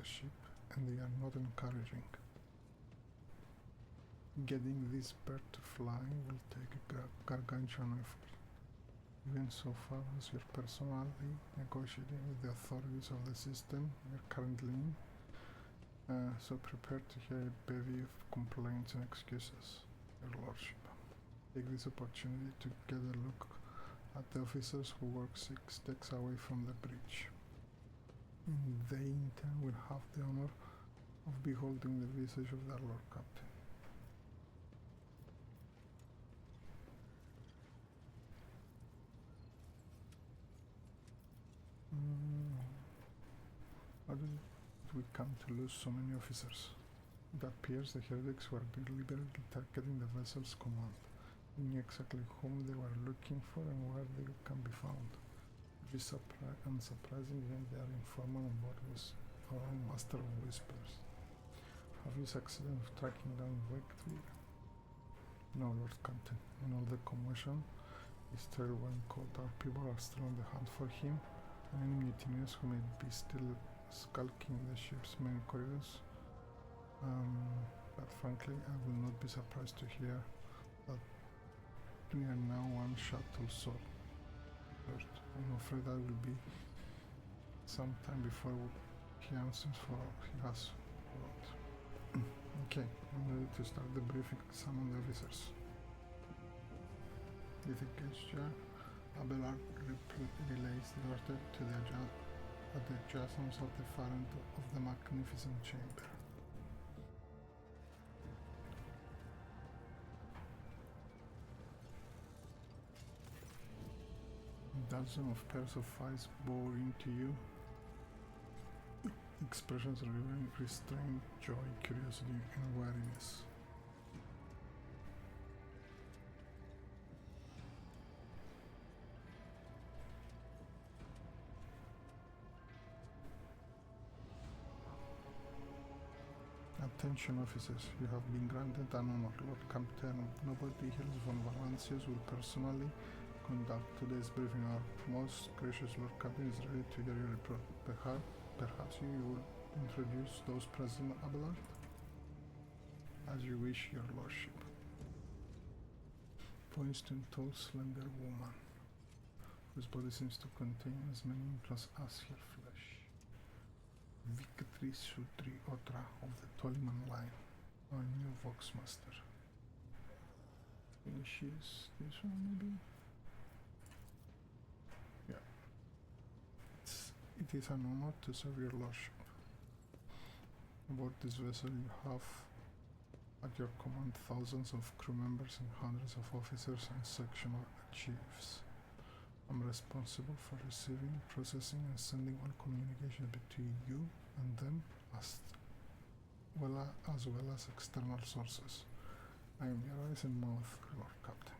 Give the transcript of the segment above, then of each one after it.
the ship, and they are not encouraging. Getting this bird to fly will take a gargantuan effort. Even so far as you're personally negotiating with the authorities of the system you're currently in, so prepare to hear a bevy of complaints and excuses, Your Lordship. Take this opportunity to get a look at the officers who work 6 decks away from the bridge. They in turn will have the honor of beholding the visage of their Lord Captain. How did we come to lose so many officers? It appears the heretics were deliberately targeting the vessel's command. They knew exactly whom they were looking for and where they can be found. It is unsurprising that their informant on board was our own Master of Whispers. Have you succeeded in tracking down Victory? No, Lord Captain. In all the commotion, his trail went cold. Our people are still on the hunt for him, and any mutineers who may be still skulking in the ship's main corridors. But frankly, I will not be surprised to hear that we are now one shuttle soul. First, I'm afraid that will be some time before he answers for all he has wrote. Okay, I'm ready to start the briefing. Summon the officers. With a gesture, Abelard relays the order to the adjacent at the far end of the magnificent chamber. A dozen of pairs of eyes bore into you, expressions revealing restraint, joy, curiosity, and wariness. Attention officers, you have been granted an honor. Lord Captain Nobody Hills von Valancius will personally conduct today's briefing. Our most gracious Lord Captain is ready to hear your report. Perhaps you will introduce those present, Abelard? As you wish, Your Lordship. Points to a tall, slender woman, whose body seems to contain as many implants as her flesh. Victory Sutri Otra of the Toliman line, our new Voxmaster. Finishes this one, maybe? Yeah. It is an honor to serve Your Lordship. Aboard this vessel you have at your command thousands of crew members and hundreds of officers and sectional chiefs. I'm responsible for receiving, processing, and sending all communication between you and them, as well as external sources. I am your eyes and mouth, Lord Captain.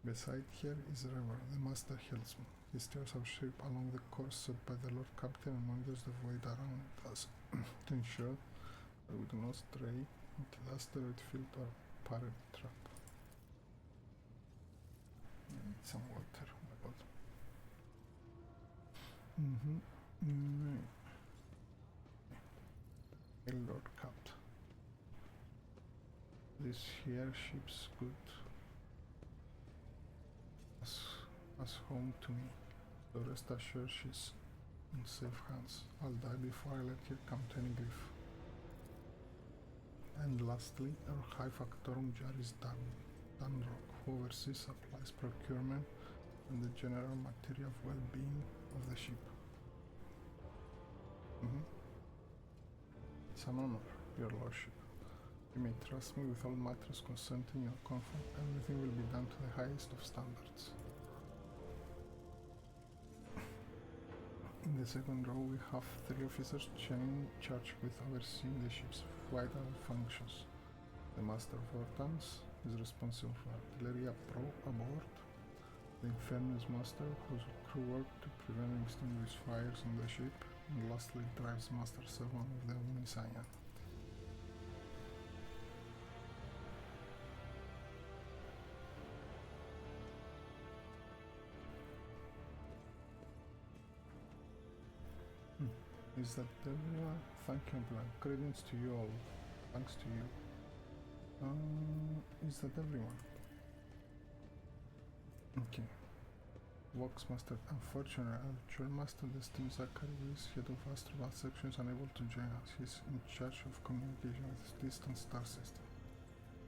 Beside here is Rever, the Master Helmsman. He steers our ship along the course set by the Lord Captain and monitors the void around us to ensure that we do not stray into the asteroid field or pirate trap. I need some water, oh my god. Hey, Lord Captain. This here ship's good as home to me, so rest assured she's in safe hands. I'll die before I let her come to any grief. And lastly, our High Factorum Jaris Dunrock, who oversees supplies, procurement, and the general material of well-being of the ship. It's an honor, Your Lordship. You may trust me with all matters concerning your comfort. Everything will be done to the highest of standards. In the second row we have 3 officers charged with overseeing the ship's vital functions. The Master of Ordnance is responsible for artillery aboard, the Infernus Master, whose crew work to prevent and extinguish fires on the ship, and lastly drives Master 7 of the Omniscience. Is that everyone? Thank you, Black. Greetings to you all. Thanks to you. Is that everyone? Okay. Worksmaster. Unfortunately, our Dual Master Destin Zachary is head of Astronaut section is unable to join us. He's in charge of communication with the distant star system.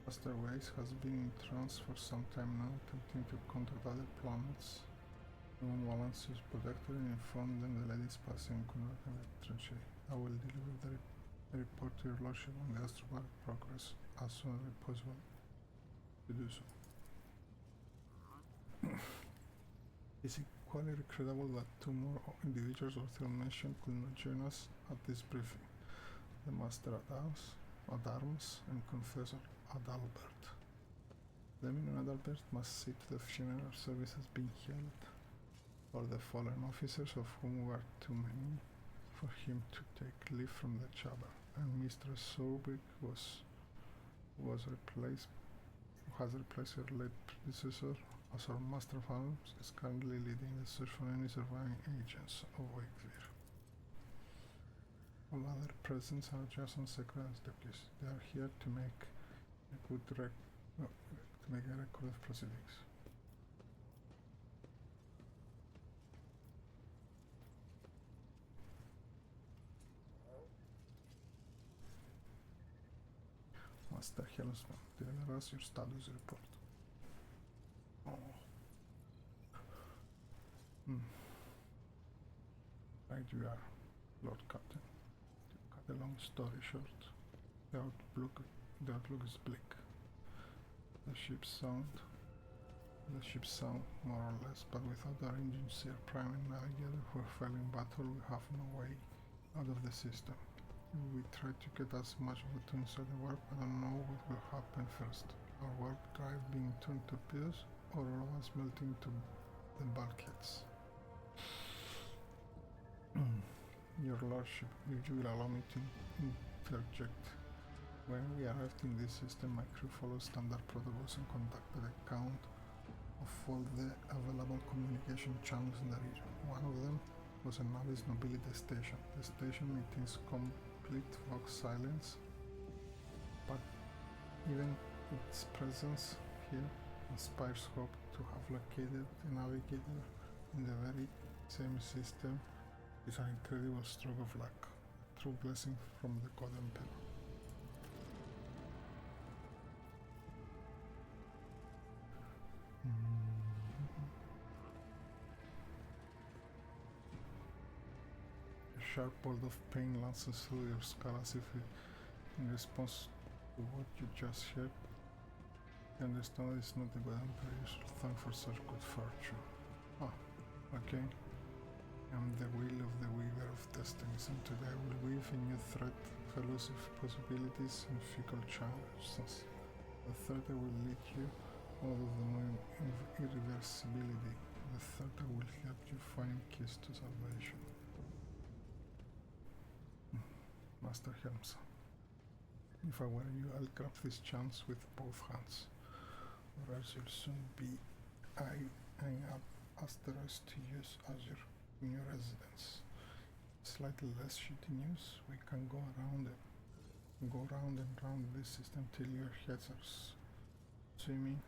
Master Waze has been in trance for some time now, attempting to contact other planets. When Valance is protected and informed them the ladies passing converting the tranche. I will deliver the report to your lordship on the Astronaut progress as soon as possible to do so. It's equally regrettable that two more individuals worth mention could not join us at this briefing. The Master at Arms and Confessor Adalbert. Lemon and Adalbert must see to the funeral services being held for the fallen officers, of whom were too many for him to take leave from the chamber, and Mistress Sorbic has replaced her late predecessor as our Master of Arms, is currently leading the search for any surviving agents of Wakefear. All other presents are adjacent secretaries deputies. They are here to make a record of proceedings. Master Helmsman, deliver us your status report. Right you are, Lord Captain. To cut a long story short, the outlook is bleak. The ship's sound more or less, but without our engines here, prime and navigator who are failing battle, we have no way out of the system. If we try to get as much of it inside the warp, I don't know what will happen first. Our warp drive being turned to torpedoes, or all of us melting to the bulkheads. Your Lordship, if you will allow me to interject. When we arrived in this system, my crew followed standard protocols and conducted a count of all the available communication channels in the region. One of them was a Navis Nobility station. The station maintains complete vox silence, but even its presence here inspires hope to have located a navigator in the very same system. Is an incredible stroke of luck, a true blessing from the God Emperor. A sharp bolt of pain lances through your skull as if in response to what you just heard. You understand it's not the God Emperor you should thank for such good fortune. Okay. I'm the wheel of the weaver of destinies, and today I will weave a new thread of elusive possibilities and fickle challenges. The third I will lead you out of the known irreversibility. The third I will help you find keys to salvation. Master Helmsa, if I were you, I'll grab this chance with both hands, or else you'll soon be eyeing up asteroids to use as your new residence. Slightly less shitty news, we can go round and round this system till your heads are swimming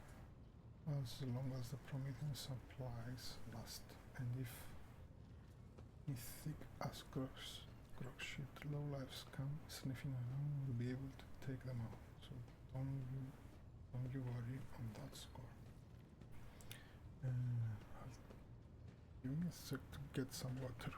as long as the Promethean supplies last, and if thick as gross shit lowlifes come sniffing around, we'll be able to take them out, so don't you worry on that score. Give me a sec to get some water.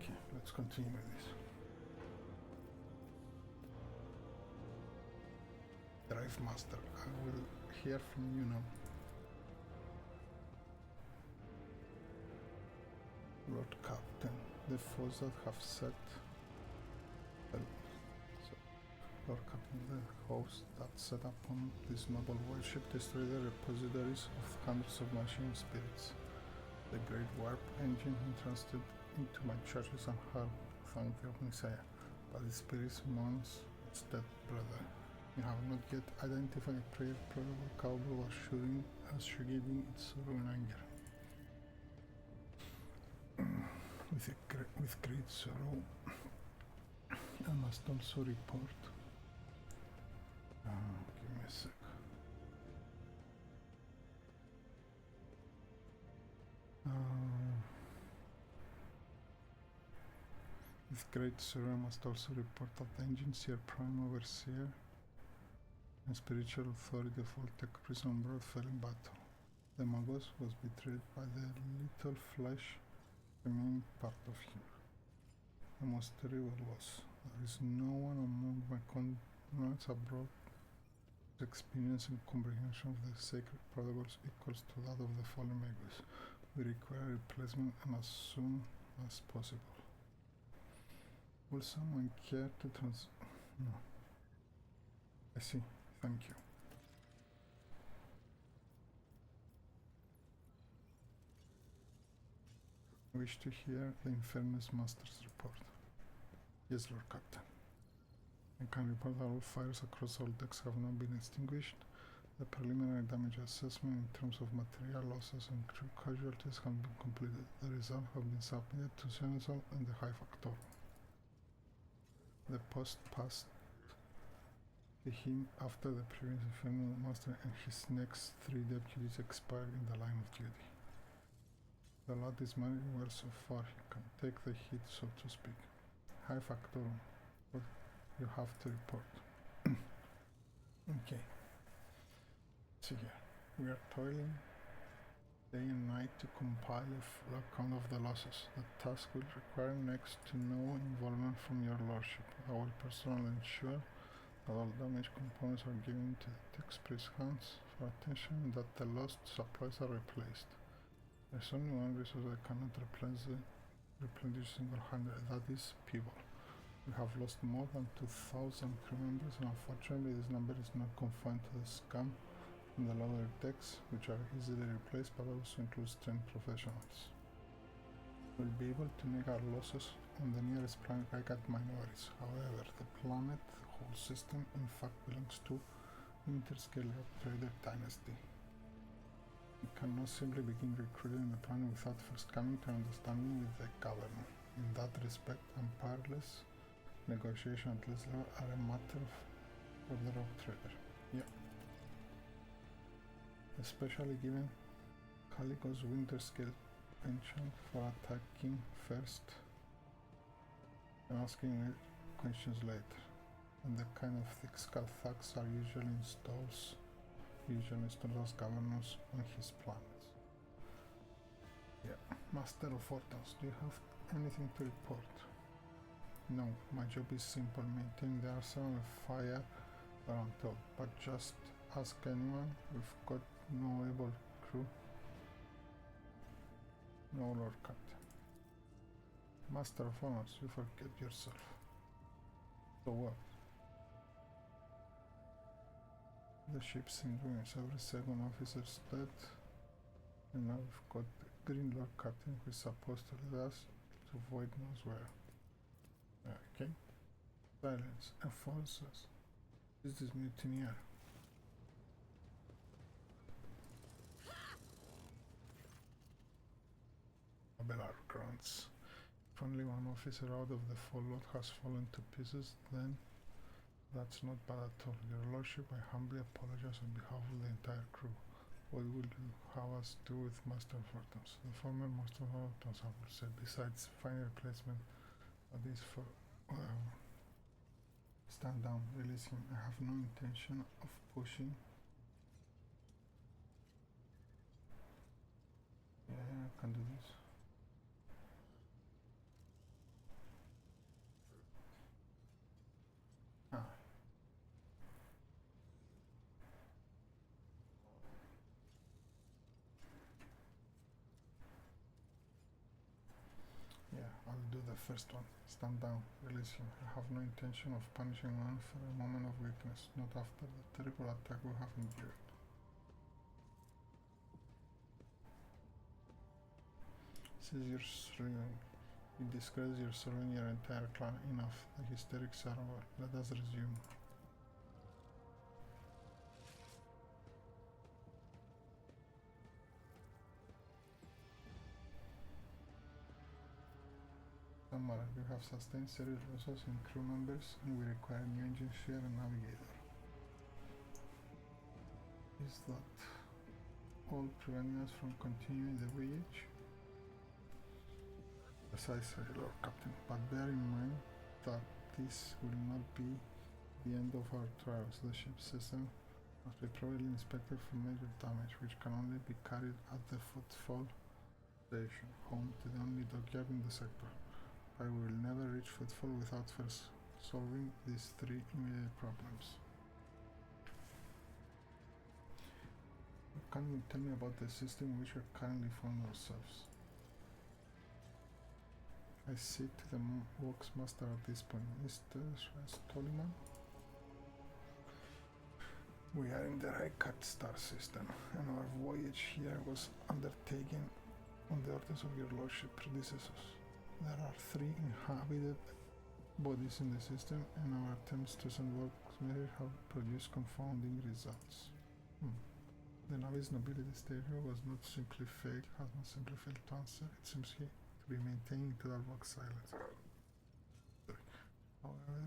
Okay, let's continue with this. Drive Master, I will hear from you now. Lord Captain, the foes that have set... Lord Captain, the host that set upon this noble warship destroyed the repositories of hundreds of machine spirits. The great warp engine entrusted into my churches and harm, thank the Messiah, but the spirit mourns its dead brother. You have not yet identified a prayer probable capable of assuaging its sorrow and anger. With great sorrow, I must also report. Give me a sec. With great sorrow, I must also report that the engineer prime overseer and spiritual authority of all tech prison brought fell in battle. The Magos was betrayed by the little flesh remaining part of him. The most terrible loss. There is no one among my comrades abroad whose experience and comprehension of the sacred protocols equals to that of the fallen Magos. We require a replacement and as soon as possible. Will someone care to No. I see. Thank you. I wish to hear the Infernus Master's report. Yes, Lord Captain. I can report that all fires across all decks have now been extinguished. The preliminary damage assessment in terms of material losses and crew casualties have been completed. The results have been submitted to Senegal and the High Factorum. The post passed to him after the previous Infernal Master and his next 3 deputies expired in the line of duty. The lad is managing well so far, he can take the heat, so to speak. High Factorum, what you have to report. Okay. See here. We are toiling day and night to compile a full account of the losses. The task will require next to no involvement from your lordship. I will personally ensure that all damaged components are given to the express hands for attention and that the lost supplies are replaced. There's only one resource I cannot replenish single-handed, that is people. We have lost more than 2,000 crew members, and unfortunately this number is not confined to the scum from the lower decks, which are easily replaced, but also includes trained professionals. We'll be able to make our losses on the nearest planet Gaikat minorities. However, the planet, the whole system, in fact belongs to interscale trader dynasty. We cannot simply begin recruiting the planet without first coming to an understanding with the government. In that respect, and perilous negotiations at this level are a matter for the rogue trader. Yeah. Especially given Calico's winter scale penchant for attacking first and asking questions later, and the kind of thick skull thugs are usually installed as governors on his planets. Yeah. Master of Fortals, do you have anything to report? No, my job is simple, maintain the arsenal of fire where I'm told, but just ask anyone, we've got no able crew. No, Lord Captain. Master of Honors, you forget yourself. So what? The ship's in ruins, every second officer's dead, and now we've got the Green Lord Captain who is supposed to lead us to void knows where. Okay. Silence. Enforcers. This is mutineer. Abelard grunts. If only one officer out of the full lot has fallen to pieces, then that's not bad at all. Your Lordship, I humbly apologize on behalf of the entire crew. What will you have us do with Master of Fortals? The former Master of Fortals, I will say, besides finding a replacement that is for stand down, release him. I have no intention of pushing. Yeah, I can do this. the first one. Stand down. Release him. I have no intention of punishing one for a moment of weakness, not after the terrible attack we have endured. Says you're sleeping. You disgrace your soul and your entire clan. Enough. The hysterics are over. Let us resume. Samara, you have sustained serious losses in crew members and we require new engine share and navigator. Is that all preventing us from continuing the voyage? Precisely, Lord Captain, but bear in mind that this will not be the end of our trials. The ship's system must be properly inspected for major damage, which can only be carried at the Footfall Station, home to the only dockyard in the sector. I will never reach Footfall without first solving these three immediate problems. Can you tell me about the system in which we currently find ourselves? I say to the works master at this point, Mr. Stoliman. We are in the Archetype star system, and our voyage here was undertaken on the orders of your lordship predecessors. There are 3 inhabited bodies in the system, and our attempts to send workmen have produced confounding results. The Navy's nobility station has not simply failed to answer. It seems to be maintaining total work silence. However,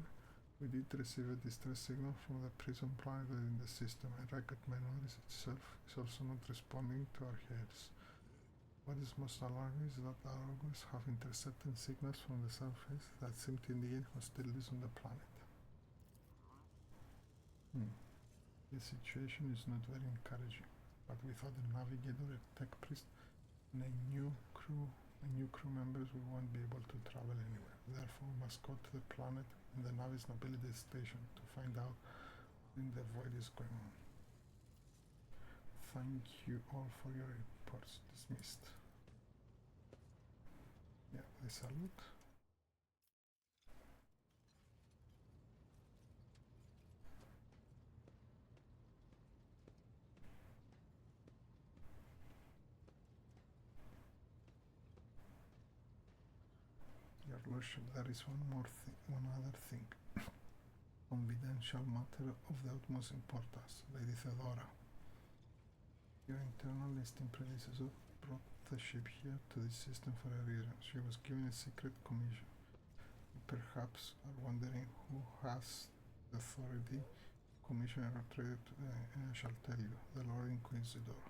we did receive a distress signal from the prison planet in the system, and Rocket Menoris itself is also not responding to our heads. What is most alarming is that our augurs have intercepted signals from the surface that seem to indicate hostilities on the planet. The situation is not very encouraging, but without a navigator, a tech priest, and a new crew members, we won't be able to travel anywhere. Therefore, we must go to the planet and the Navy's nobility station to find out when the void is going on. Thank you all for your reports. Dismissed. Yeah, I salute. Your lordship, there is one other thing. Confidential matter of the utmost importance. Lady Theodora, your internal listing predecessor brought the ship here to this system for a reason. She was given a secret commission. You perhaps are wondering who has the authority to commission or trade, and I shall tell you, the Lord Inquisitor.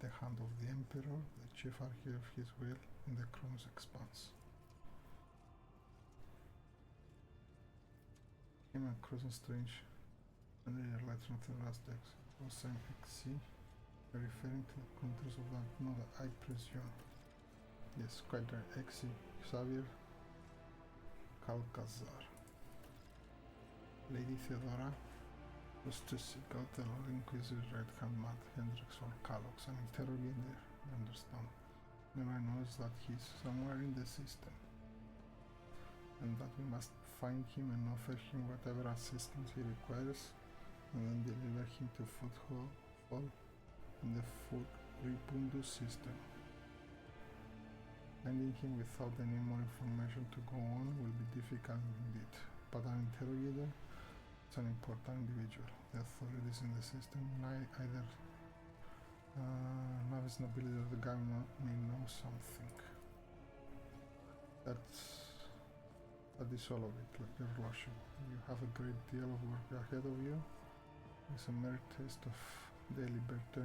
The hand of the Emperor, the chief architect of his will, in the Koronus Expanse. Came across a strange familiar letter from the last decks. It was signed XC, referring to the contours of that mother, I presume. Yes, quite right. XC, Xavier Calcazar. Lady Theodora was to seek out the Lord Inquisitor's right-hand man, Hendrix or Calox, and interrogate there, I understand. And I know that he's somewhere in the system, and that we must find him and offer him whatever assistance he requires, and then deliver him to Footfall in the Furibundus system. Finding him without any more information to go on will be difficult indeed, but an interrogator is an important individual. The authorities in the system, either Navis nobility or the government, may know something. That is all of it, your lordship. You have a great deal of work ahead of you. It's a mere taste of the liberty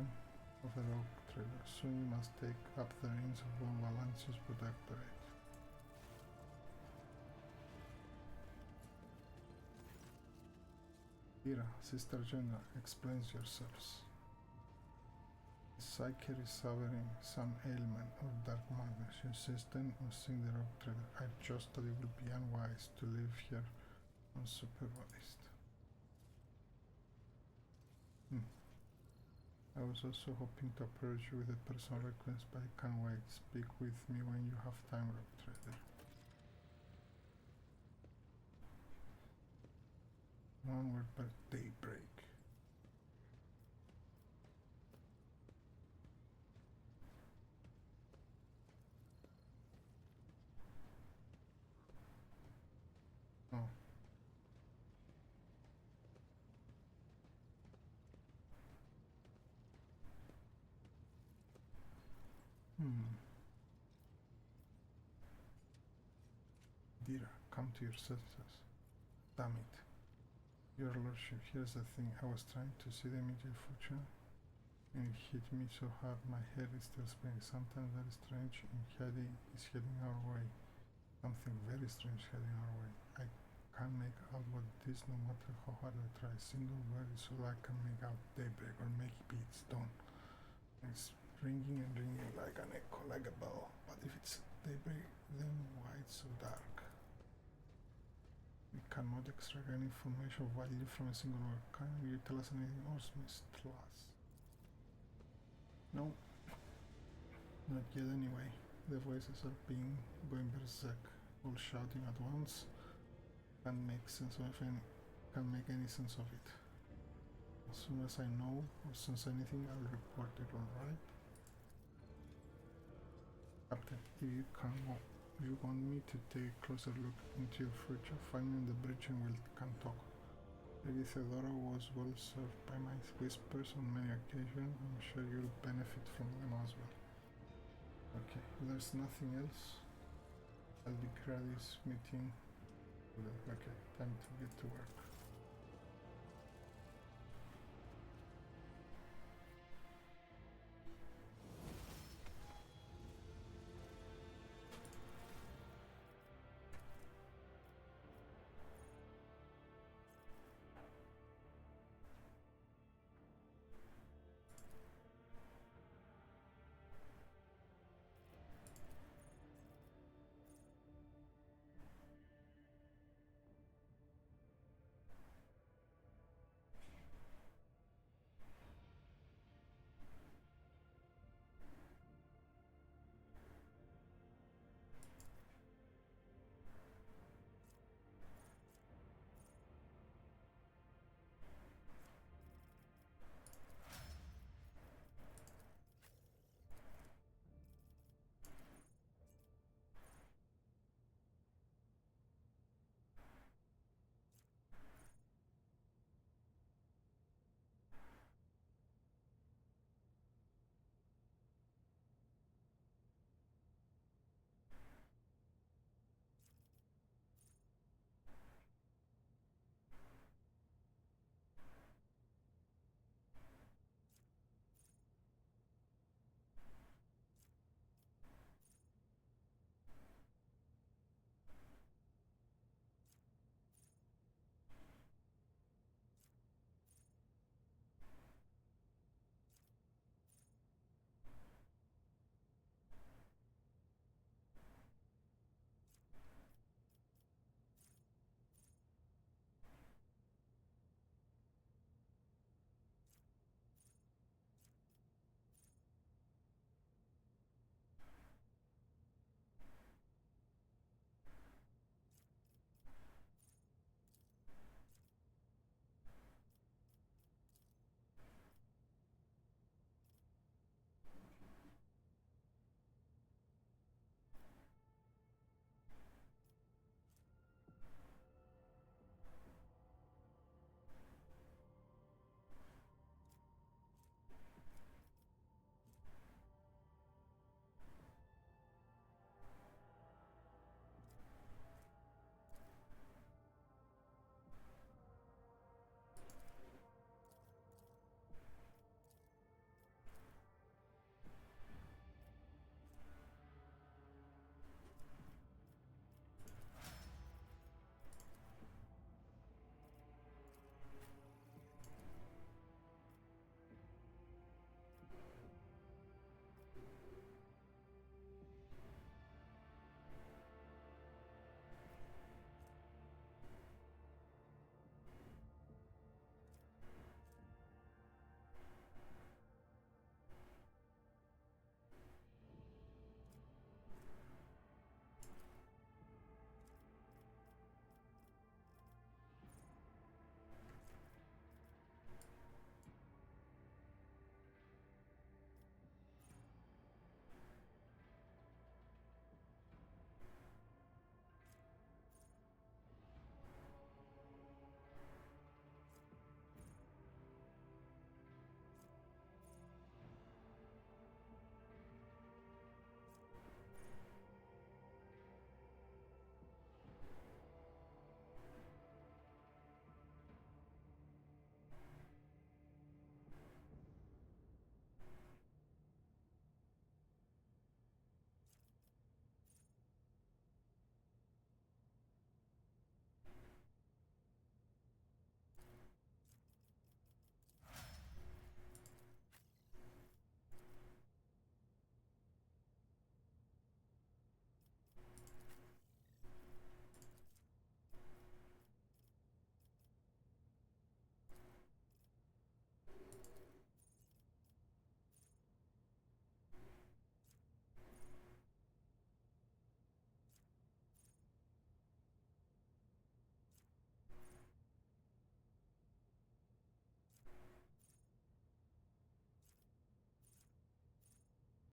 of a rogue trader. Soon you must take up the reins of all Valencia's protectorate. Ira, Sister General, explains yourselves. The psyche is suffering some ailment or dark madness. You insistent on seeing the rogue trader. I just thought it would be unwise to live here unsupervised. I was also hoping to approach you with a personal request, but I can't wait. Speak with me when you have time, Rock Trader. Onward by daybreak. Oh. Dira, come to your senses. Damn it. Your Lordship, here's the thing. I was trying to see the immediate future, and it hit me so hard my head is still spinning. Something very strange is heading our way. Something very strange heading our way. I can't make out what it is no matter how hard I try. Single word is all I can make out. Daybreak, or make it be its dawn. It's ringing and ringing like an echo, like a bell. But if it's daybreak, then why it's so dark? We cannot extract any information of value from a single word. Can you tell us anything else, Miss Tlas? No. Not yet anyway. The voices are going berserk, all shouting at once. Can't make any sense of it. As soon as I know or sense anything, I'll report it, alright? Captain, if you want me to take a closer look into your future, find me on the bridge and we can talk. Lady Theodora was well served by my whispers on many occasions. I'm sure you'll benefit from them as well. Okay, if there's nothing else, I'll declare this meeting. Okay, time to get to work.